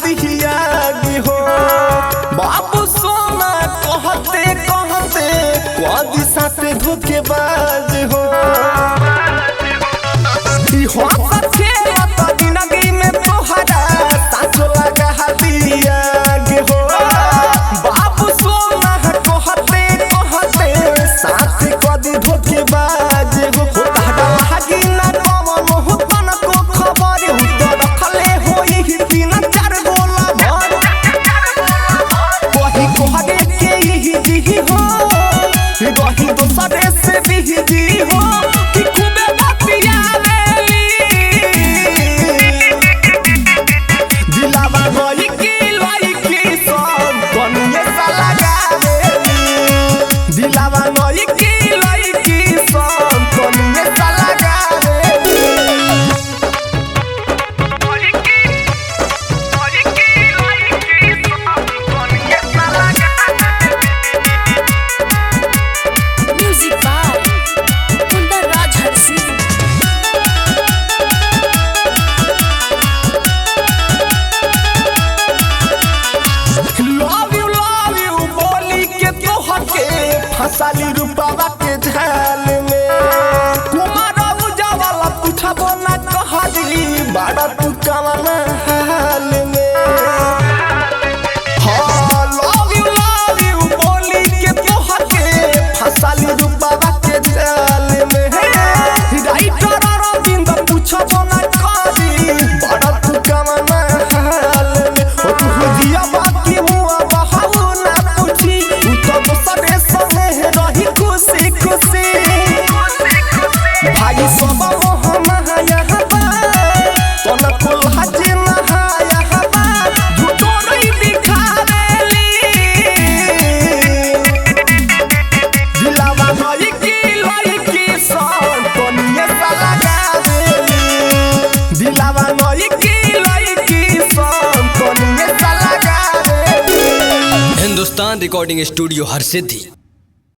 दिहियागी हो बाबू सोना कहते कहते कदी साथे धोखेबाज हो सच्चे जिंदगी में तोहरा साचो लगा दिहियागी हो बाबू सोना कहते कहते साथे कदी धोखेबाज हो तहरा लागी ना कमन हो तनको खबर हो तो रखले होई दिन चार गोला भर कही कोहरे के ही जी हो रही दोसरे से बिजी हो कि खूबे बतियावेली दिलावा गई की लईकी सब कनिए सा लगावेली दिलावा गई की लईकी सब कनिए सा लगावेली Music by Kundar Raj Harsi. love you बोली के तोहके फसाली रूपावा के झाल में कुमार उजावाला पूछबो ना कहली बड़ा तू कमाना हाल में हाँ love you बोली के तोहके फसाली रूपावा के झाल में राइटर रविंद्र पूछबो ना कहली बड़ा तू कमाना हाल में ओ तू हुजिया बाकी मुआ बहाऊ ना पूछी तू तो दोसरे संगे रही खुशी खुशी भाई सब मोह माया बा तोन कुल हजे नहाया बा झूठो नहीं दिखावेली दिलावा गई की लईकी सब कनिए सा लगावेली दिलावा गई की लईकी सब कनिए सा लगावेली हिंदुस्तान रिकॉर्डिंग स्टूडियो हरसिद्धि।